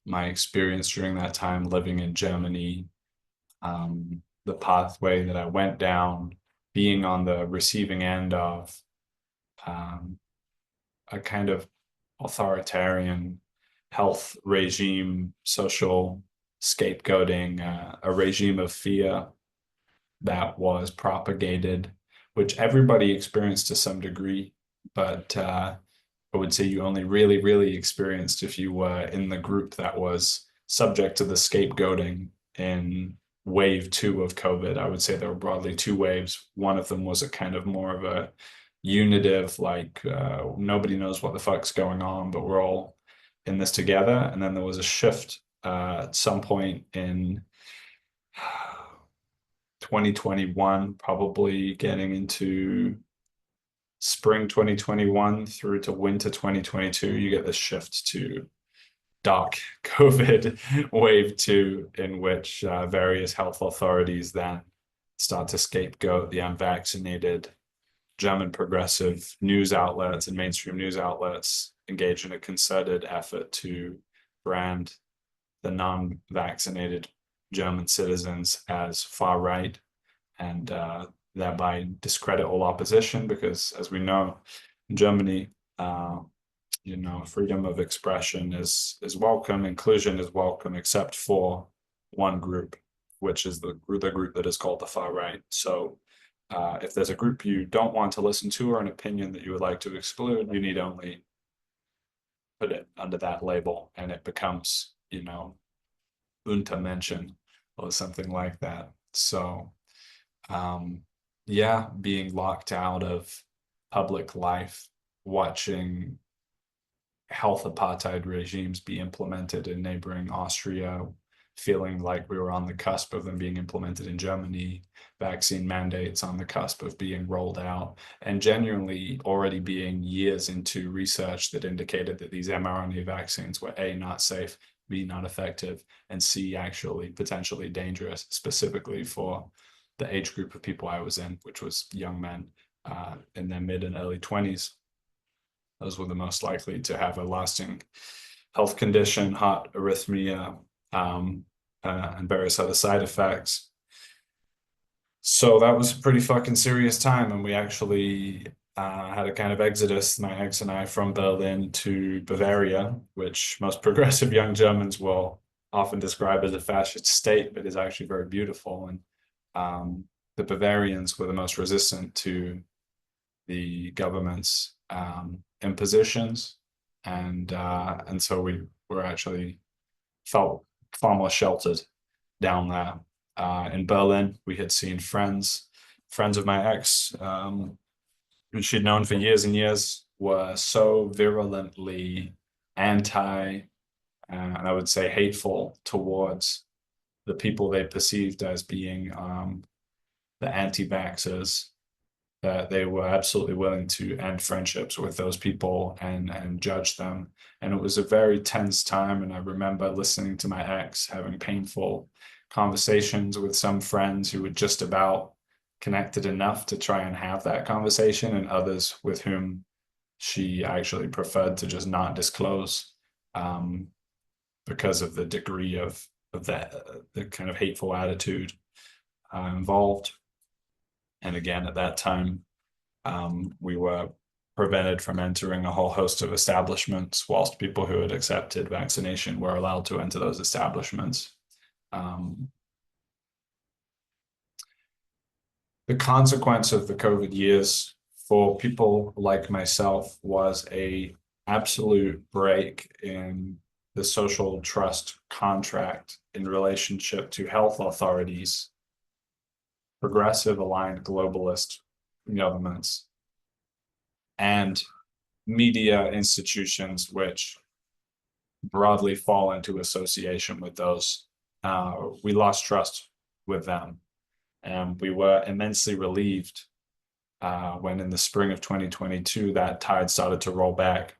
my experience during that time living in Germany, the pathway that I went down, being on the receiving end of um, a kind of authoritarian health regime, social scapegoating, a regime of fear that was propagated, which everybody experienced to some degree, but I would say you only really, really experienced if you were in the group that was subject to the scapegoating in wave two of COVID. I would say there were broadly two waves. One of them was a kind of more of a unitive, like nobody knows what the fuck's going on, but we're all in this together. And then there was a shift at some point in 2021, probably getting into spring 2021 through to winter 2022, you get this shift to dark COVID wave two, in which various health authorities then start to scapegoat the unvaccinated. German progressive news outlets and mainstream news outlets engage in a concerted effort to brand the non-vaccinated German citizens as far right and thereby discredit all opposition because, as we know, in Germany, uh, freedom of expression is welcome, inclusion is welcome, except for one group, which is the group that is called the far right. So, if there's a group you don't want to listen to or an opinion that you would like to exclude, you need only put it under that label, and it becomes, Untermenschen or something like that. So, um, yeah, being locked out of public life, watching health apartheid regimes be implemented in neighboring Austria, feeling like we were on the cusp of them being implemented in Germany, vaccine mandates on the cusp of being rolled out, and genuinely already being years into research that indicated that these mRNA vaccines were A, not safe, B, not effective, and C, actually potentially dangerous, specifically for the age group of people I was in, which was young men in their mid and early 20s. Those were the most likely to have a lasting health condition, heart arrhythmia, and various other side effects. So that was a pretty fucking serious time. And we actually had a kind of exodus, my ex and I, from Berlin to Bavaria, which most progressive young Germans will often describe as a fascist state, but is actually very beautiful. And the Bavarians were the most resistant to the government's impositions, and so we were actually felt far more sheltered down there. In Berlin, we had seen friends of my ex, who she'd known for years and years, were so virulently anti, and I would say hateful towards the people they perceived as being the anti-vaxxers that they were absolutely willing to end friendships with those people and judge them. And it was a very tense time. And I remember listening to my ex having painful conversations with some friends who were just about connected enough to try and have that conversation, and others with whom she actually preferred to just not disclose because of the degree of that the kind of hateful attitude involved. And again, at that time, we were prevented from entering a whole host of establishments, whilst people who had accepted vaccination were allowed to enter those establishments. The consequence of the COVID years for people like myself was a absolute break in the social trust contract in relationship to health authorities, progressive aligned globalist governments, and media institutions which broadly fall into association with those. We lost trust with them. And we were immensely relieved when in the spring of 2022, that tide started to roll back.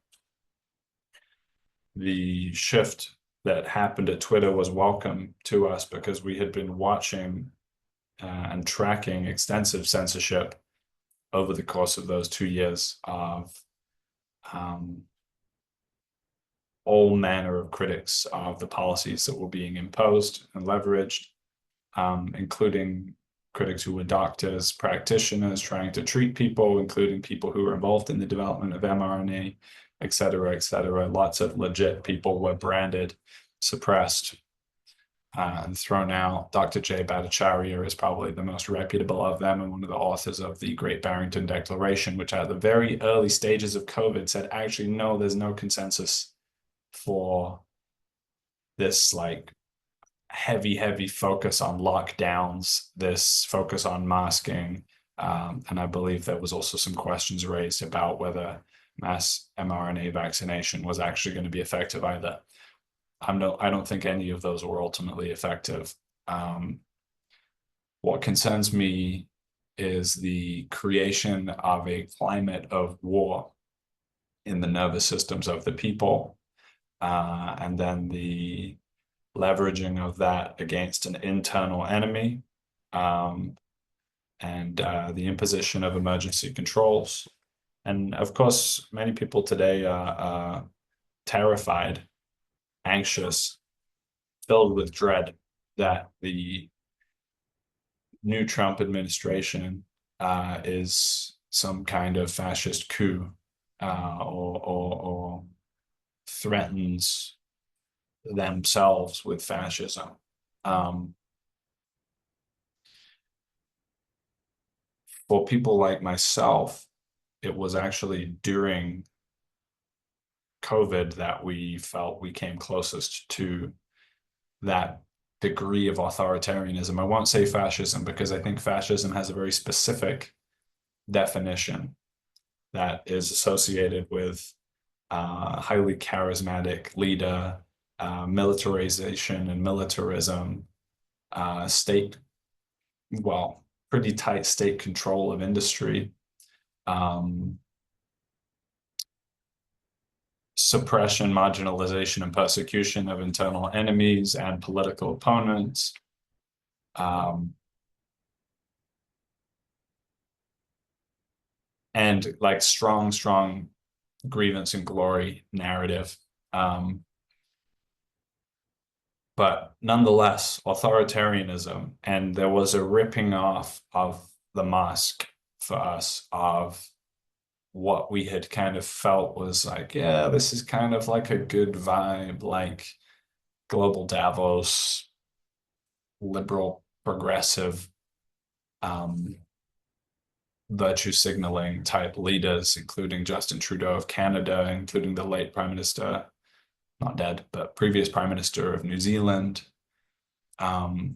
The shift that happened at Twitter was welcome to us because we had been watching and tracking extensive censorship over the course of those 2 years of all manner of critics of the policies that were being imposed and leveraged, including critics who were doctors, practitioners trying to treat people, including people who were involved in the development of mRNA, et cetera, et cetera. Lots of legit people were branded, suppressed, and thrown out. Dr. Jay Bhattacharya is probably the most reputable of them and one of the authors of the Great Barrington Declaration, which at the very early stages of COVID said, actually, no, there's no consensus for this like heavy focus on lockdowns, this focus on masking. And I believe there was also some questions raised about whether mass mRNA vaccination was actually going to be effective either. I don't think any of those were ultimately effective. What concerns me is the creation of a climate of war in the nervous systems of the people, and then the leveraging of that against an internal enemy, and the imposition of emergency controls. And of course, many people today are terrified, anxious, filled with dread that the new Trump administration is some kind of fascist coup, or threatens themselves with fascism. For people like myself, it was actually during COVID that we felt we came closest to that degree of authoritarianism. I won't say fascism because I think fascism has a very specific definition that is associated with a highly charismatic leader, militarization and militarism, state, well, pretty tight state control of industry, suppression, marginalization, and persecution of internal enemies and political opponents. And like strong grievance and glory narrative. But nonetheless, authoritarianism, and there was a ripping off of the mask for us of what we had kind of felt was like, yeah, this is kind of like a good vibe, like global Davos, liberal, progressive, virtue signaling type leaders, including Justin Trudeau of Canada, including the late Prime Minister, not dead, but previous Prime Minister of New Zealand, the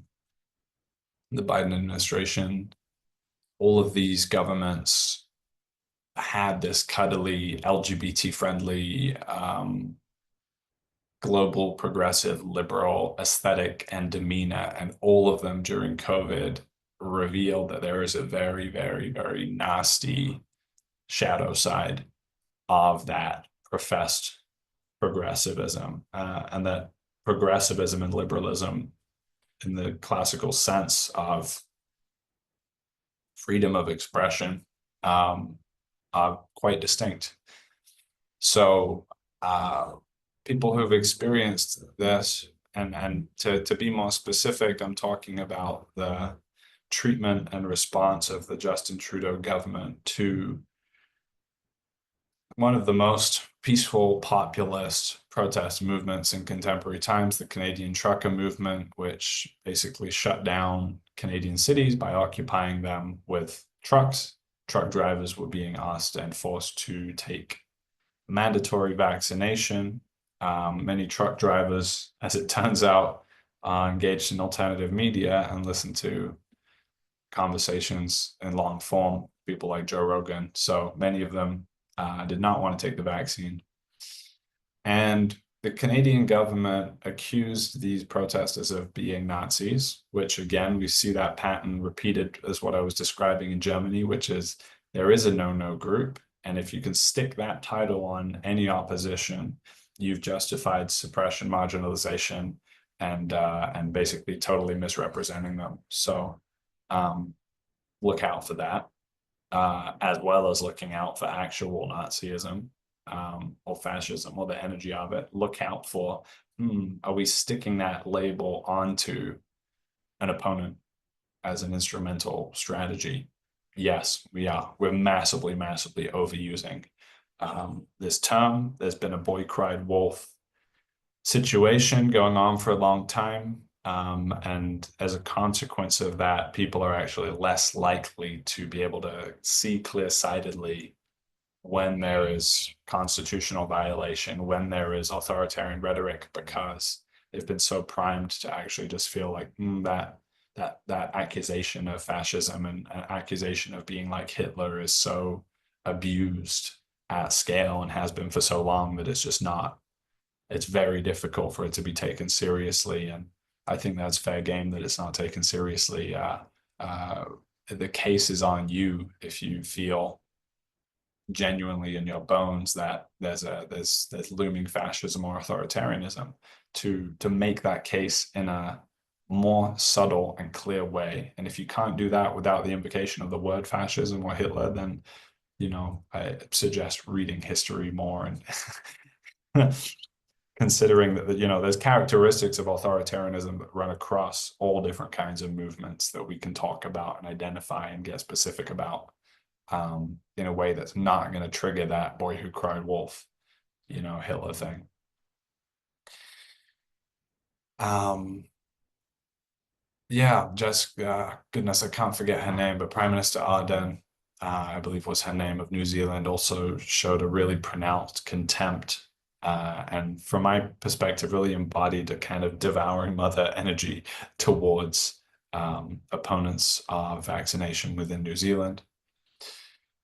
Biden administration. All of these governments had this cuddly, LGBT friendly, global, progressive, liberal aesthetic and demeanor, and all of them during COVID revealed that there is a very nasty shadow side of that professed progressivism, and that progressivism and liberalism in the classical sense of freedom of expression are quite distinct. So people who've experienced this, and to be more specific, I'm talking about the treatment and response of the Justin Trudeau government to one of the most peaceful populist protest movements in contemporary times, the Canadian trucker movement, which basically shut down Canadian cities by occupying them with trucks. Truck drivers were being asked and forced to take mandatory vaccination. Many truck drivers, as it turns out, are engaged in alternative media and listen to conversations in long form, people like Joe Rogan. So many of them did not want to take the vaccine. And the Canadian government accused these protesters of being Nazis, which again, we see that pattern repeated as what I was describing in Germany, which is there is a no-no group. And if you can stick that title on any opposition, you've justified suppression, marginalization, and basically totally misrepresenting them. So look out for that, as well as looking out for actual Nazism. or fascism or the energy of it, look out for, are we sticking that label onto an opponent as an instrumental strategy? Yes, we are. We're massively, massively overusing this term. There's been a boy cried wolf situation going on for a long time. And as a consequence of that, people are actually less likely to be able to see clear-sightedly when there is constitutional violation, when there is authoritarian rhetoric, because they've been so primed to actually just feel like that accusation of fascism and an accusation of being like Hitler is so abused at scale and has been for so long that it's just not. It's very difficult for it to be taken seriously, and I think that's fair game that it's not taken seriously. Uh, the case is on you if you feel genuinely in your bones that there's looming fascism or authoritarianism to make that case in a more subtle and clear way. And if you can't do that without the invocation of the word fascism or Hitler, then I suggest reading history more and considering that there's characteristics of authoritarianism that run across all different kinds of movements that we can talk about and identify and get specific about in a way that's not going to trigger that boy who cried wolf, Hitler thing. Um, yeah, just goodness, I can't forget her name, but Prime Minister Ardern, I believe was her name, of New Zealand, also showed a really pronounced contempt and from my perspective, really embodied a kind of devouring mother energy towards opponents of vaccination within New Zealand.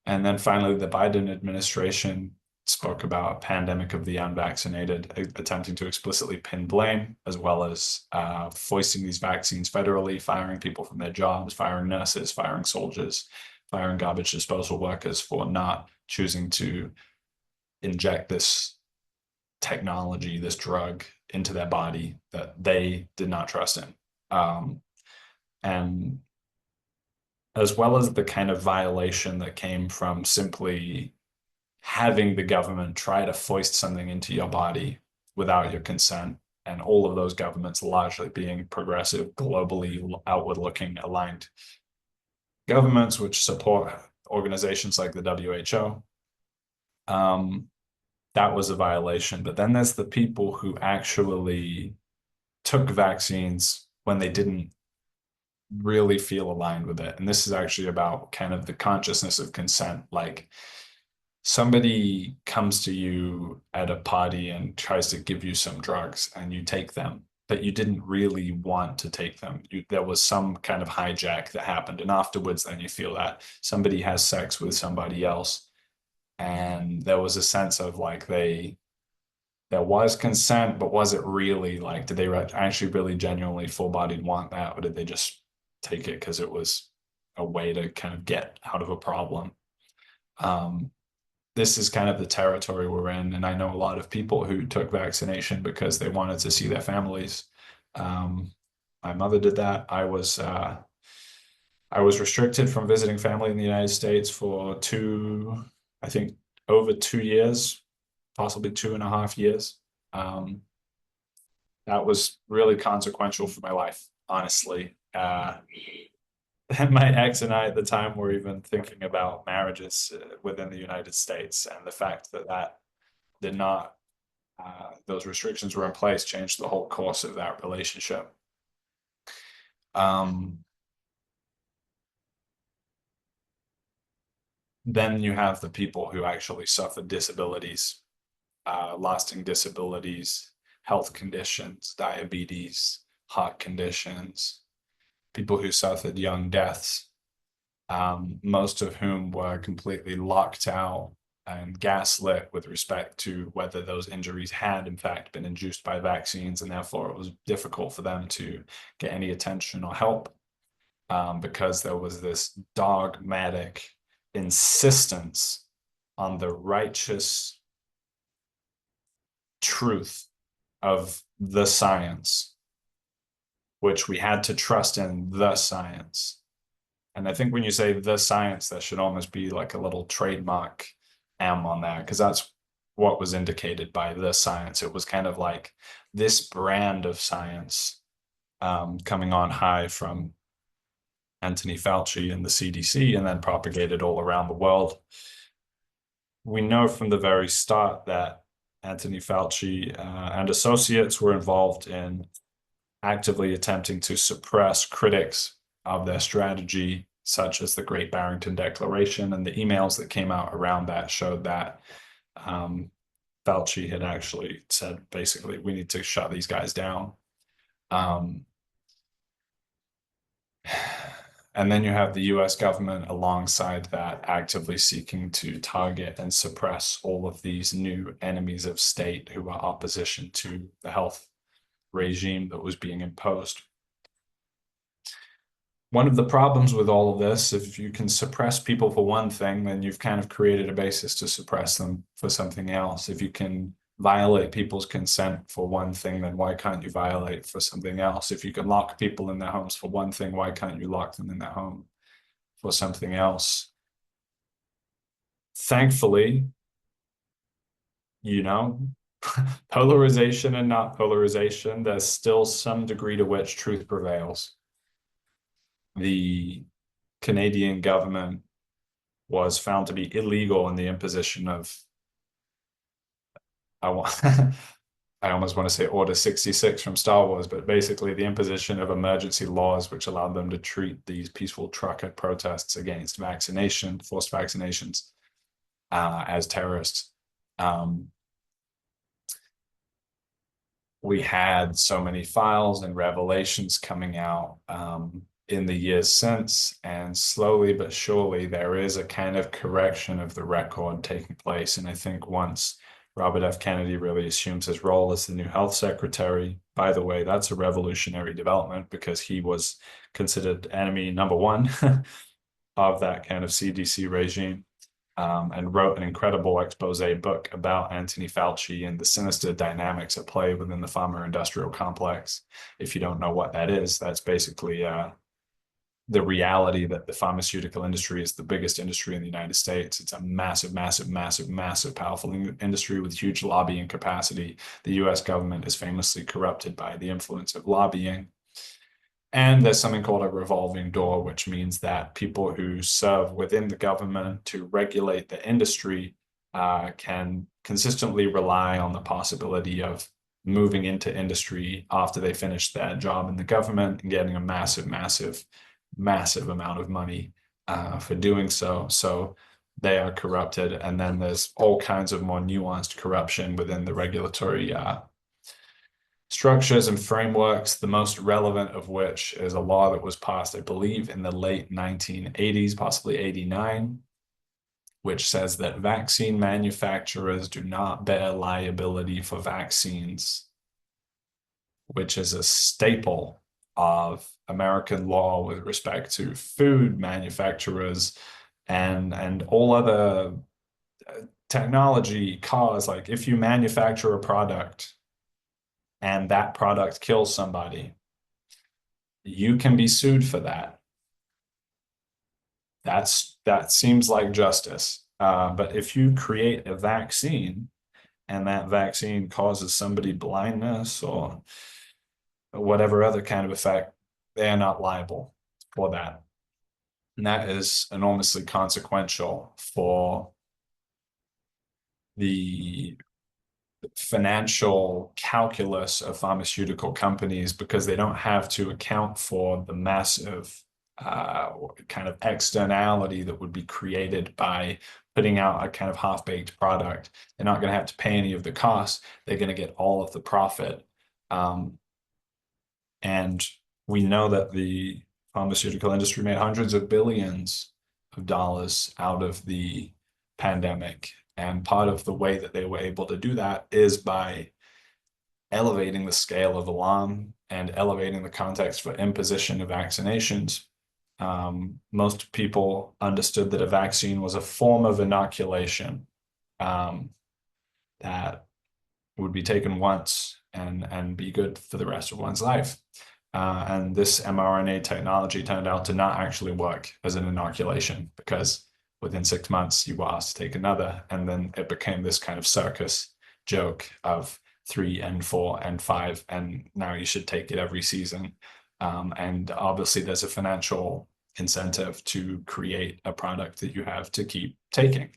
And then finally, the Biden administration spoke about a pandemic of the unvaccinated, attempting to explicitly pin blame, as well as foisting these vaccines federally, firing people from their jobs, firing nurses, firing soldiers, firing garbage disposal workers for not choosing to inject this technology, this drug into their body that they did not trust in. And as well as the kind of violation that came from simply having the government try to foist something into your body without your consent, and all of those governments largely being progressive, globally outward looking, aligned governments which support organizations like the WHO. That was a violation. But then there's the people who actually took vaccines when they didn't really feel aligned with it. And this is actually about kind of the consciousness of consent. Like somebody comes to you at a party and tries to give you some drugs and you take them, but you didn't really want to take them. There was some kind of hijack that happened. And afterwards, then you feel that somebody has sex with somebody else. And there was a sense of like there was consent, but was it really like, did they actually really genuinely full-bodied want that? Or did they just take it because it was a way to kind of get out of a problem? This is kind of the territory we're in. And I know a lot of people who took vaccination because they wanted to see their families. My mother did that. I was restricted from visiting family in the United States for I think over 2 years, possibly 2.5 years. That was really consequential for my life, honestly. My ex and I at the time were even thinking about marriages within the United States, and the fact that did not, those restrictions were in place, changed the whole course of that relationship. Then you have the people who actually suffer disabilities, lasting disabilities, health conditions, diabetes, heart conditions, people who suffered young deaths, most of whom were completely locked out and gaslit with respect to whether those injuries had in fact been induced by vaccines, and therefore it was difficult for them to get any attention or help because there was this dogmatic insistence on the righteous truth of the science, which we had to trust in the science. And I think when you say the science, there should almost be like a little trademark M on there, because what was indicated by the science. It was kind of like this brand of science coming on high from Anthony Fauci and the CDC, and then propagated all around the world. We know from the very start that Anthony Fauci and associates were involved in actively attempting to suppress critics of their strategy, such as the Great Barrington Declaration, and the emails that came out around that showed that Fauci had actually said, basically, we need to shut these guys down. And then you have the US government alongside that, actively seeking to target and suppress all of these new enemies of state who are opposition to the health regime that was being imposed. One of the problems with all of this, if you can suppress people for one thing, then you've kind of created a basis to suppress them for something else. If you can violate people's consent for one thing, then why can't you violate for something else? If you can lock people in their homes for one thing, why can't you lock them in their home for something else? Thankfully, you know, polarization and not polarization, there's still some degree to which truth prevails. The Canadian government was found to be illegal in the imposition of, I almost want to say Order 66 from Star Wars, but basically the imposition of emergency laws which allowed them to treat these peaceful trucker protests against vaccination, forced vaccinations, as terrorists. We had so many files and revelations coming out in the years since, and slowly but surely there is a kind of correction of the record taking place. And I think once Robert F. Kennedy really assumes his role as the new health secretary, by the way, that's a revolutionary development because he was considered enemy number one of that kind of CDC regime. And wrote an incredible expose book about Anthony Fauci and the sinister dynamics at play within the pharma industrial complex. If you don't know what that is, that's basically the reality that the pharmaceutical industry is the biggest industry in the United States. It's a massive, massive, massive, massive, powerful industry with huge lobbying capacity. The US government is famously corrupted by the influence of lobbying. And there's something called a revolving door, which means that people who serve within the government to regulate the industry can consistently rely on the possibility of moving into industry after they finish their job in the government and getting a massive, massive, massive amount of money for doing so. So they are corrupted. And then there's all kinds of more nuanced corruption within the regulatory structures and frameworks, the most relevant of which is a law that was passed, I believe, in the late 1980s, possibly 89, which says that vaccine manufacturers do not bear liability for vaccines, which is a staple of American law with respect to food manufacturers and all other technology, cars. Like if you manufacture a product and that product kills somebody, you can be sued for that. That seems like justice. But if you create a vaccine and that vaccine causes somebody blindness or whatever other kind of effect, they are not liable for that. And that is enormously consequential for the financial calculus of pharmaceutical companies because they don't have to account for the massive kind of externality that would be created by putting out a kind of half-baked product. They're not going to have to pay any of the costs. They're going to get all of the profit. And we know that the pharmaceutical industry made hundreds of billions of dollars out of the pandemic. And part of the way that they were able to do that is by elevating the scale of alarm and elevating the context for imposition of vaccinations. Most people understood that a vaccine was a form of inoculation that would be taken once and be good for the rest of one's life. And this mRNA technology turned out to not actually work as an inoculation because within 6 months you were asked to take another, and then it became this kind of circus joke of 3 and 4 and 5, and now you should take it every season. And obviously there's a financial incentive to create a product that you have to keep taking.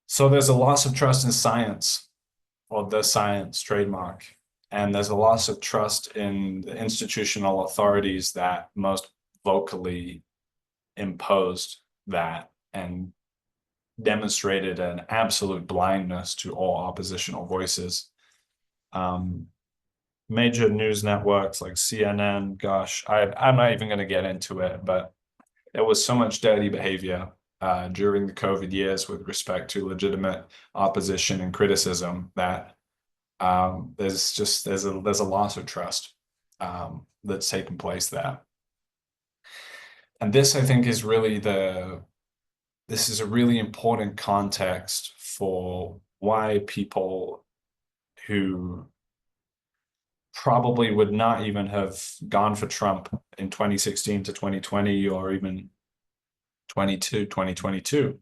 So there's a loss of trust in science, or the science trademark, and there's a loss of trust in the institutional authorities that most vocally imposed that and demonstrated an absolute blindness to all oppositional voices. Major news networks like CNN, gosh, I'm not even going to get into it, but there was so much dirty behavior during the COVID years with respect to legitimate opposition and criticism that there's a loss of trust that's taken place there. And this, I think, is really this is a really important context for why people who probably would not even have gone for Trump in 2016 to 2020 or even 2022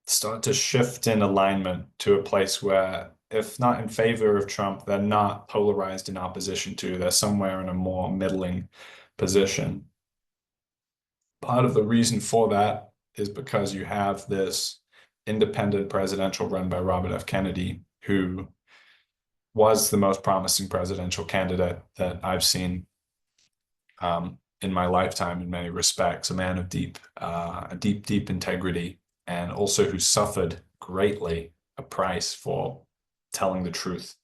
start to shift in alignment to a place where, if not in favor of Trump, they're not polarized in opposition to, they're somewhere in a more middling position. Part of the reason for that is because you have this independent presidential run by Robert F. Kennedy, who was the most promising presidential candidate that I've seen in my lifetime in many respects, a man of deep integrity, and also who suffered greatly a price for telling the truth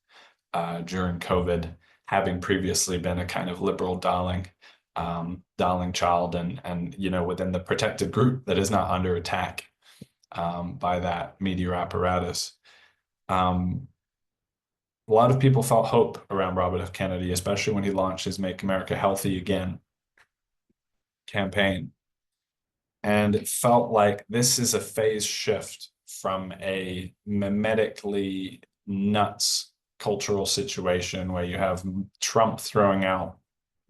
during COVID, having previously been a kind of liberal darling child, and within the protected group that is not under attack by that media apparatus. A lot of people felt hope around Robert F. Kennedy, especially when he launched his Make America Healthy Again campaign. And it felt like this is a phase shift from a mimetically nuts cultural situation where you have Trump throwing out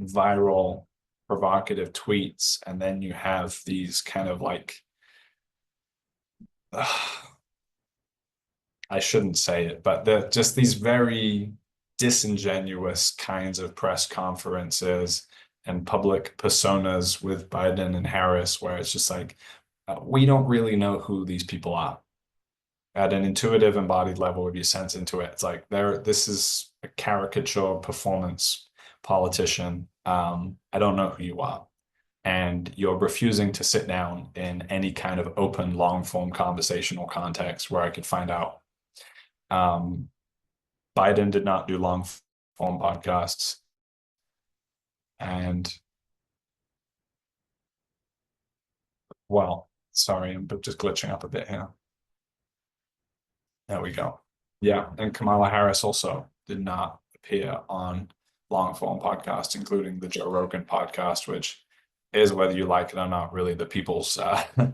viral, provocative tweets, and then you have these kind of like, I shouldn't say it, but they're just these very disingenuous kinds of press conferences and public personas with Biden and Harris, where it's just like, we don't really know who these people are. At an intuitive embodied level, if you sense into it, it's like this is a caricature performance politician. I don't know who you are. And you're refusing to sit down in any kind of open, long form conversational context where I could find out. Biden did not do long form podcasts. And well, sorry, I'm just glitching up a bit here. There we go. Yeah, and Kamala Harris also did not appear on long form podcasts, including the Joe Rogan podcast, which is, whether you like it or not, really the people's the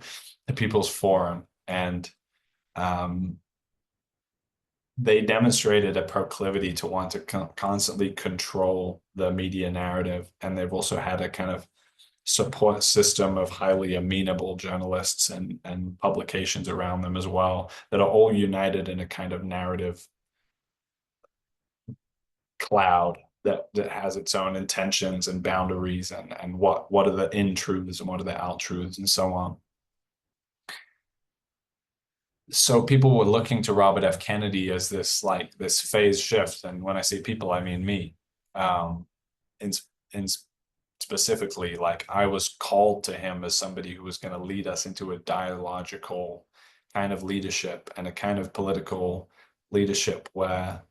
people's forum. And they demonstrated a proclivity to want to constantly control the media narrative, and they've also had a kind of support system of highly amenable journalists and publications around them as well, that are all united in a kind of narrative cloud that has its own intentions and boundaries, and what are the in truths and what are the out truths and so on. So people were looking to Robert F. Kennedy as this phase shift, and when I say people, I mean me. In specifically, like, I was called to him as somebody who was going to lead us into a dialogical kind of leadership, and a kind of political leadership where,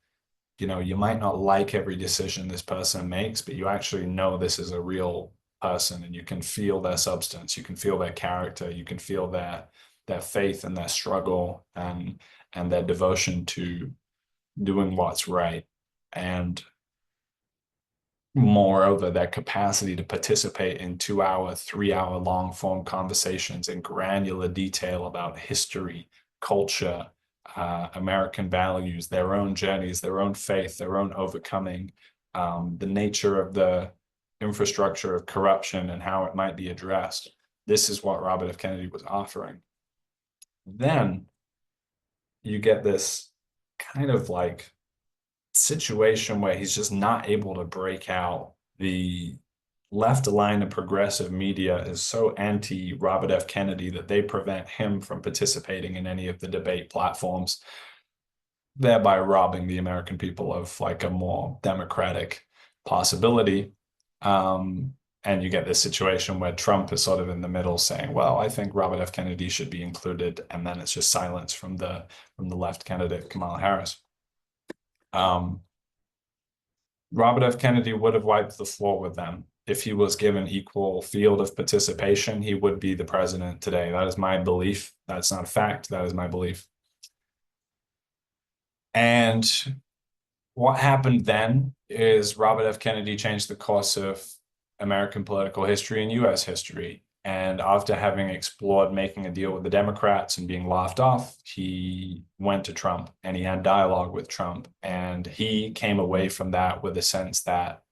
you might not like every decision this person makes, but you actually know this is a real person, and you can feel their substance, you can feel their character, you can feel their faith and their struggle and their devotion to doing what's right. And moreover, their capacity to participate in 2-hour, 3-hour long form conversations in granular detail about history, culture, American values, their own journeys, their own faith, their own overcoming, the nature of the infrastructure of corruption and how it might be addressed. This is what Robert F. Kennedy was offering. Then you get this kind of like situation where he's just not able to break out. The left aligned and progressive media is so anti Robert F. Kennedy that they prevent him from participating in any of the debate platforms, thereby robbing the American people of like a more democratic possibility. And you get this situation where Trump is sort of in the middle saying, well, I think Robert F. Kennedy should be included. And then it's just silence from the left candidate, Kamala Harris. Robert F. Kennedy would have wiped the floor with them. If he was given equal field of participation, he would be the president today. That is my belief. That's not a fact. That is my belief. And what happened then is Robert F. Kennedy changed the course of American political history and US history. And after having explored making a deal with the Democrats and being laughed off, he went to Trump and he had dialogue with Trump. And he came away from that with a sense that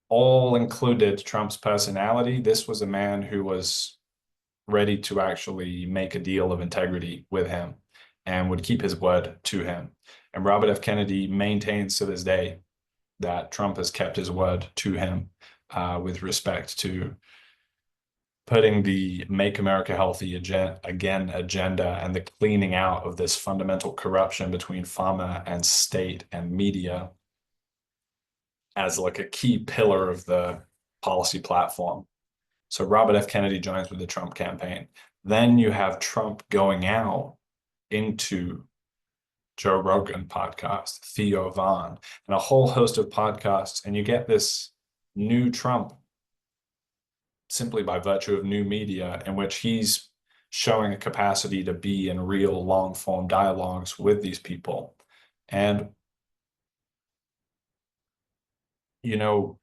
all included Trump's personality. This was a man who was ready to actually make a deal of integrity with him and would keep his word to him. And Robert F. Kennedy maintains to this day that Trump has kept his word to him with respect to putting the Make America Healthy again agenda and the cleaning out of this fundamental corruption between pharma and state and media as like a key pillar of the policy platform. So Robert F. Kennedy joins with the Trump campaign. Then you have Trump going out into Joe Rogan podcast, Theo Von, and a whole host of podcasts. And you get this new Trump simply by virtue of new media in which he's showing a capacity to be in real long form dialogues with these people. And, you know,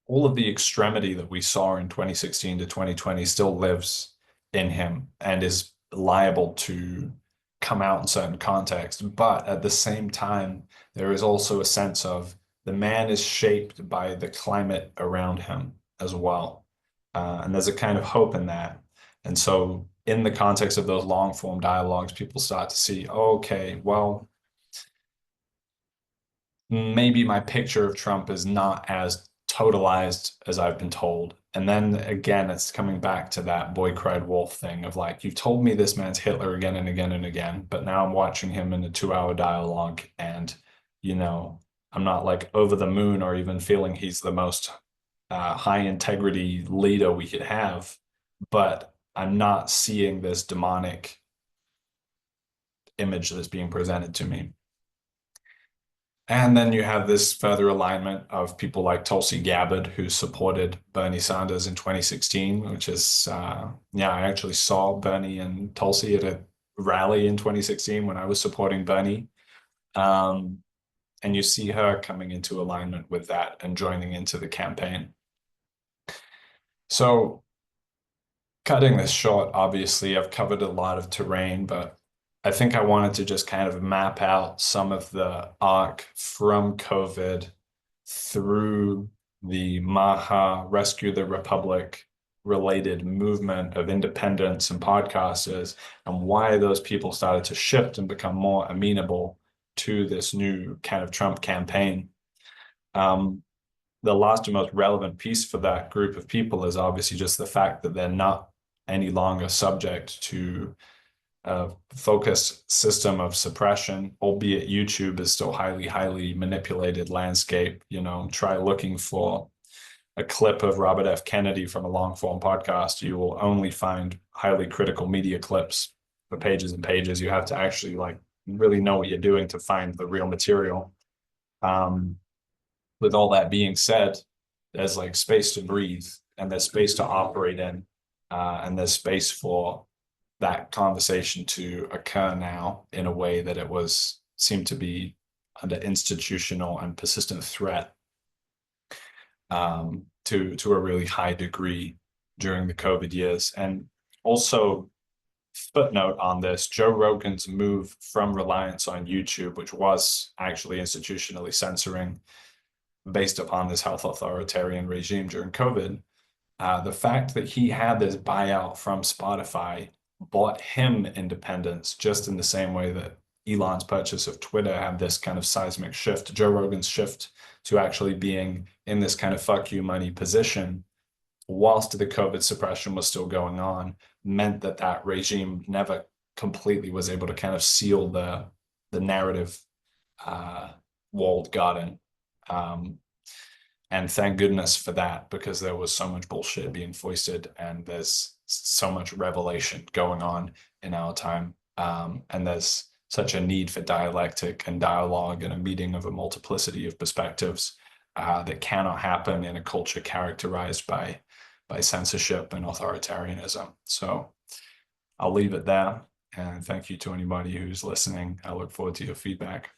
all of the extremity that we saw in 2016 to 2020 still lives in him and is liable to come out in certain contexts. But at the same time, there is also a sense of the man is shaped by the climate around him as well. And there's a kind of hope in that. And so in the context of those long form dialogues, people start to see, oh, okay, well, maybe my picture of Trump is not as totalized as I've been told. And then again, it's coming back to that boy cried wolf thing of like, you've told me this man's Hitler again and again and again, but now I'm watching him in a 2-hour dialogue and, you know, I'm not like over the moon or even feeling he's the most high integrity leader we could have, but I'm not seeing this demonic image that's being presented to me. And then you have this further alignment of people like Tulsi Gabbard, who supported Bernie Sanders in 2016, which is, yeah, I actually saw Bernie and Tulsi at a rally in 2016 when I was supporting Bernie. And you see her coming into alignment with that and joining into the campaign. So cutting this short, obviously, I've covered a lot of terrain, but I think I wanted to just kind of map out some of the arc from COVID through the Maha Rescue the Republic related movement of independents and podcasters and why those people started to shift and become more amenable to this new kind of Trump campaign. The last and most relevant piece for that group of people is obviously just the fact that they're not any longer subject to a focused system of suppression, albeit YouTube is still highly manipulated landscape. You know, try looking for a clip of Robert F. Kennedy from a long form podcast. You will only find highly critical media clips for pages and pages. You have to actually like really know what you're doing to find the real material. With all that being said, there's like space to breathe and there's space to operate in, and there's space for that conversation to occur now in a way that it was seemed to be under institutional and persistent threat to a really high degree during the COVID years. And also, footnote on this, Joe Rogan's move from reliance on YouTube, which was actually institutionally censoring based upon this health authoritarian regime during COVID. The fact that he had this buyout from Spotify bought him independence, just in the same way that Elon's purchase of Twitter had this kind of seismic shift, Joe Rogan's shift to actually being in this kind of fuck you money position, whilst the COVID suppression was still going on, meant that that regime never completely was able to kind of seal the narrative walled garden. Um, and thank goodness for that, because there was so much bullshit being foisted, and there's so much revelation going on in our time. And there's such a need for dialectic and dialogue and a meeting of a multiplicity of perspectives that cannot happen in a culture characterized by censorship and authoritarianism. So I'll leave it there. And thank you to anybody who's listening. I look forward to your feedback.